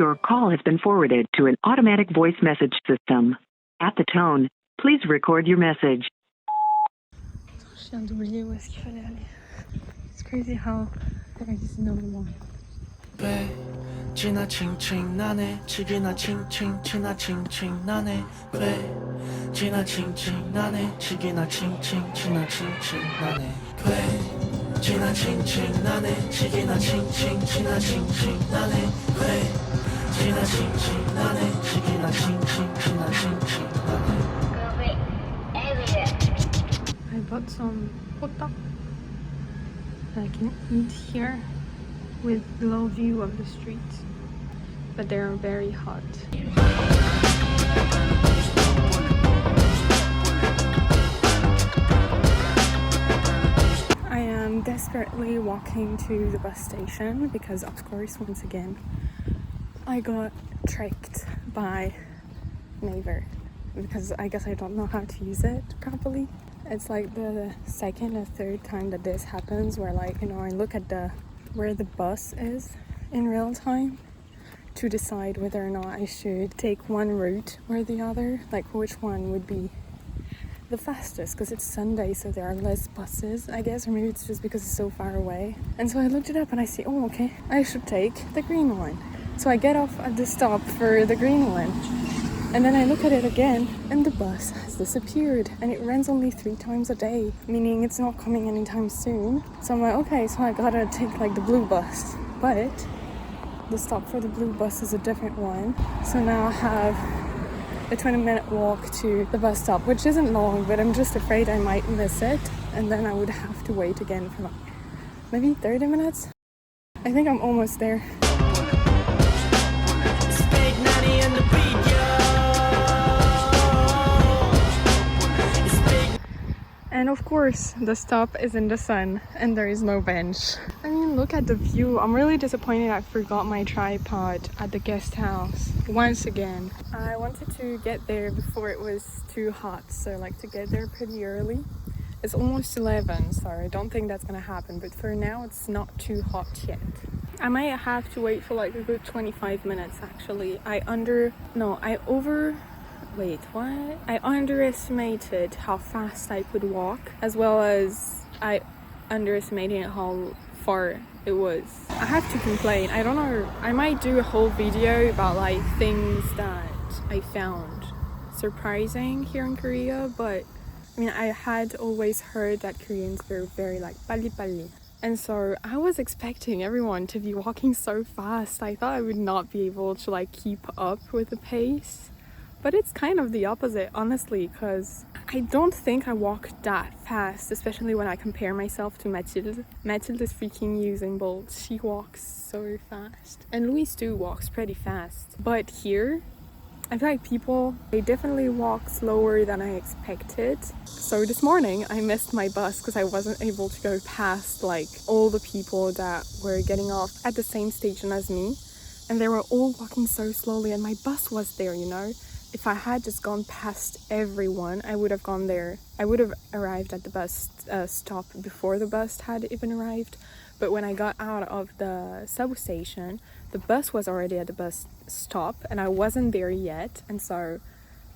Your call has been forwarded to an automatic voice message system. At the tone, please record your message. Je viens d'oublier où est-ce qu'il fallait aller. It's crazy how there is no one. 지나칭칭나네 지기나칭칭 지나칭칭나네 왜 지나칭칭나네 지기나칭칭 지나칭칭나네 왜 지나칭칭나네 지기나칭칭 지나칭칭나네 왜 지나칭칭나네 지기나칭칭 지나칭칭나네. I bought some hotak that I can eat here with low view of the street, but they are very hot. I am desperately walking to the bus station because, of course, once again, I got tricked by Naver because I guess I don't know how to use it properly. It's like the second or third time that this happens where, like, you know, I look at where the bus is in real time to decide whether or not I should take one route or the other, like which one would be the fastest, because it's Sunday so there are less buses, I guess, or maybe it's just because it's so far away. And so I looked it up and I see, oh okay, I should take the green one. So I get off at the stop for the green one, and then I look at it again and the bus has disappeared, and it runs only 3 times a day, meaning it's not coming anytime soon. So I'm like, okay, so I gotta take like the blue bus, but the stop for the blue bus is a different one. So now I have a 20-minute walk to the bus stop, which isn't long, but I'm just afraid I might miss it, and then I would have to wait again for like maybe 30 minutes. I think I'm almost there. And of course, the stop is in the sun and there is no bench. I mean, look at the view. I'm really disappointed I forgot my tripod at the guest house once again. I wanted to get there before it was too hot, so like to get there pretty early. It's almost 11, so I don't think that's gonna happen, but for now it's not too hot yet. I might have to wait for like a good 25 minutes actually. I underestimated how fast I could walk, as well as I underestimated how far it was. I have to complain. I don't know, I might do a whole video about like things that I found surprising here in Korea, but I mean, I had always heard that Koreans were very like 빨리빨리. And so I was expecting everyone to be walking so fast. I thought I would not be able to like keep up with the pace. But it's kind of the opposite, honestly, because I don't think I walk that fast, especially when I compare myself to Mathilde. Mathilde is freaking using Bolt. She walks so fast. And Louise too walks pretty fast. But here, I feel like they definitely walk slower than I expected. So this morning I missed my bus because I wasn't able to go past like all the people that were getting off at the same station as me. And they were all walking so slowly and my bus was there, you know. If I had just gone past everyone, I would have gone there. I would have arrived at the bus stop before the bus had even arrived. But when I got out of the substation, the bus was already at the bus stop and I wasn't there yet. And so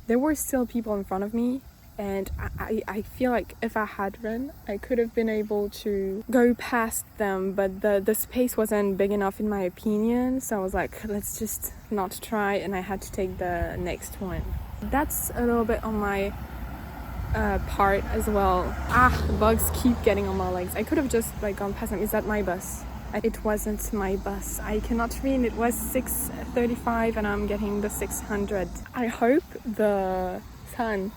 there were still people in front of me. And I feel like if I had run, I could have been able to go past them, but the space wasn't big enough in my opinion, so I was like, let's just not try, and I had to take the next one. That's a little bit on my part as well. The bugs keep getting on my legs. I could have just like gone past them. Is that my bus? It wasn't my bus. I cannot read. It was 6:35 and I'm getting the 600. I hope the sun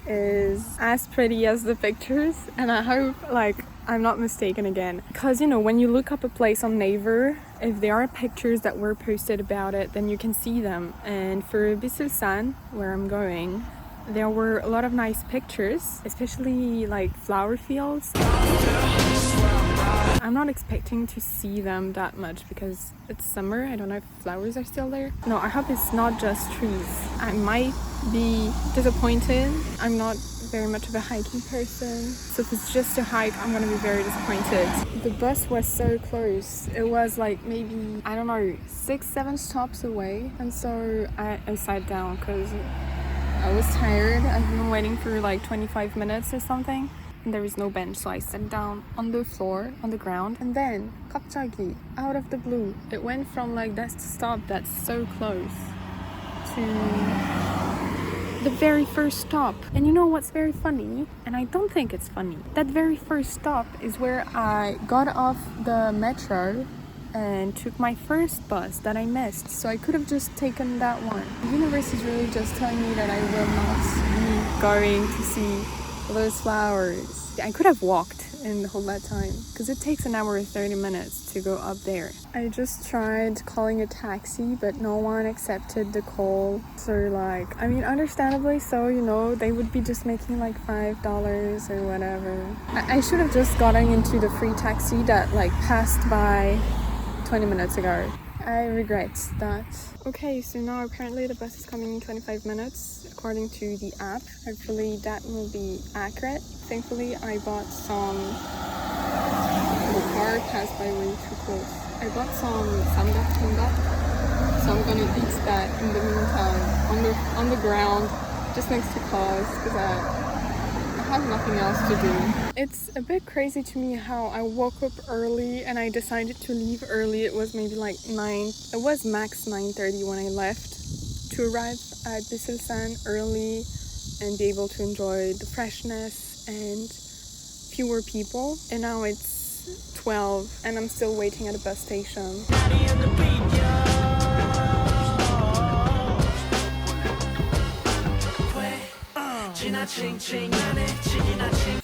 is as pretty as the pictures, and I hope like I'm not mistaken again, because you know, when you look up a place on Naver, if there are pictures that were posted about it, then you can see them. And for Bisulsan, where I'm going, there were a lot of nice pictures, especially like flower fields. I'm not expecting to see them that much because it's summer. I don't know if flowers are still there. No, I hope it's not just trees. I might be disappointed. I'm not very much of a hiking person, so if it's just a hike, I'm gonna be very disappointed. The bus was so close. It was like maybe, I don't know, 6-7 stops away, and so I sat down because I was tired. I've been waiting for like 25 minutes or something, and there is no bench, so I sat down on the floor, on the ground, and then 갑자기, out of the blue, it went from like that stop that's so close to the very first stop. And you know what's very funny? And I don't think it's funny. That very first stop is where I got off the metro and took my first bus that I missed. So I could have just taken that one. The universe is really just telling me that I will not be going to see those flowers. I could have walked in the whole that time because it takes an hour and 30 minutes to go up there. I just tried calling a taxi, but no one accepted the call. So like, I mean, understandably so, you know, they would be just making like $5 or whatever. I should have just gotten into the free taxi that like passed by 20 minutes ago. I regret that. Okay, so now apparently the bus is coming in 25 minutes according to the app. Hopefully that will be accurate. Thankfully I bought some, the car passed by way too close. I bought some samgakkimbap, so I'm gonna eat that in the meantime on the ground just next to cars because I have nothing else to do. It's a bit crazy to me how I woke up early and I decided to leave early. It was maybe like 9, it was max 9:30 when I left to arrive at Biselsan early and be able to enjoy the freshness and fewer people. And now it's 12 and I'm still waiting at a bus station.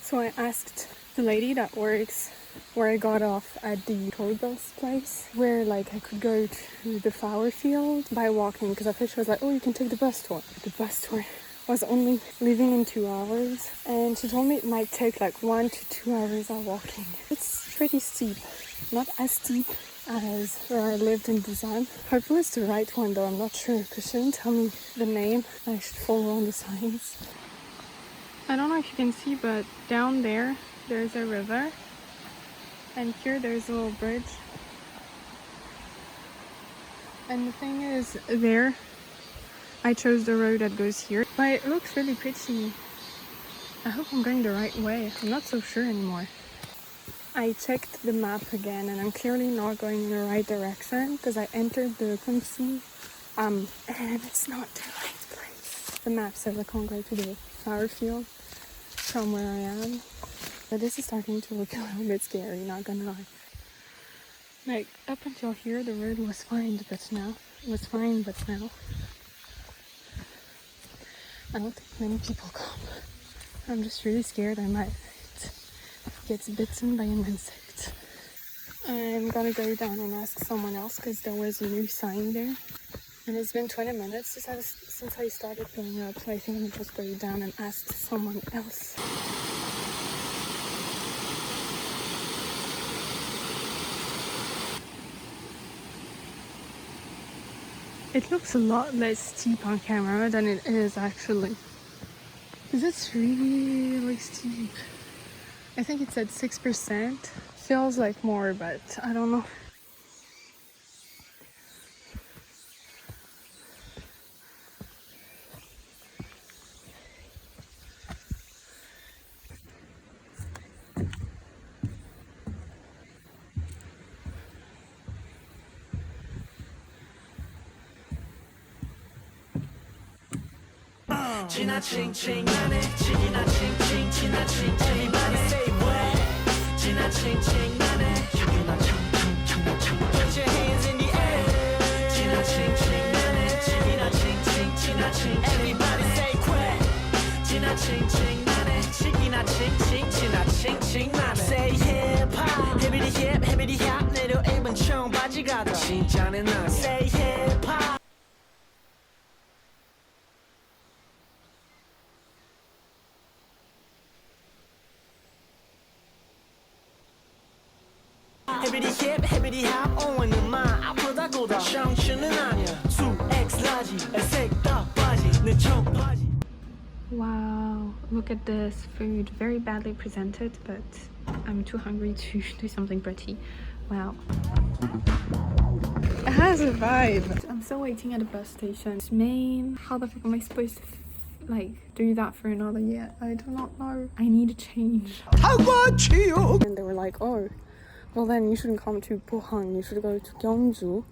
So I asked the lady that works where I got off at the tour bus place, where like I could go to the flower field by walking, because at first she was like, oh, you can take the bus tour. The bus tour was only leaving in 2 hours, and she told me it might take like 1 to 2 hours of walking. It's pretty steep, not as steep as where I lived in Busan. Hopefully it's the right one though, I'm not sure, because she didn't tell me the name. I should follow on the signs. I don't know if you can see, but down there, there's a river. And here there's a little bridge. And the thing is, there, I chose the road that goes here. But it looks really pretty. I hope I'm going the right way. I'm not so sure anymore. I checked the map again and I'm clearly not going in the right direction because I entered the Kumsi and it's not the right place. The map says I can't go to the flower field from where I am. But this is starting to look a little bit scary, not gonna lie. Like, up until here the road was fine, but now I don't think many people come. I'm just really scared I might get bitten by an insect. I'm gonna go down and ask someone else because there was a new sign there. And it's been 20 minutes since I started going up, so I think I'm just going down and ask someone else. It looks a lot less steep on camera than it is actually. Because it's really steep. I think it's at 6%. Feels like more, but I don't know. 지나친 칭하네 지나친 지나친 everybody say what 지나친 칭하네 지나친 put your hands in the air 지나친 칭하네 지나친 everybody say what 지나친 칭하네 지나친 칭하네 say hip hop heavy hip heavy hop 내려 입은 청바지가 더 진짜네 나 say hip hop 헤비리 힙 헤비리 힙 오는 마 아프다고다 샹추는 아니야 2X 라지 색 딱 바지 내 청바지 Wow, Look at this food, very badly presented, but I'm too hungry to do something pretty. Wow. It has a vibe. I'm still waiting at the bus station. It's Maine. How the fuck am I supposed to like do that for another year? I do not know. I need a change. And they were like, oh, well then you shouldn't come to Pohang, you should go to Gyeongju.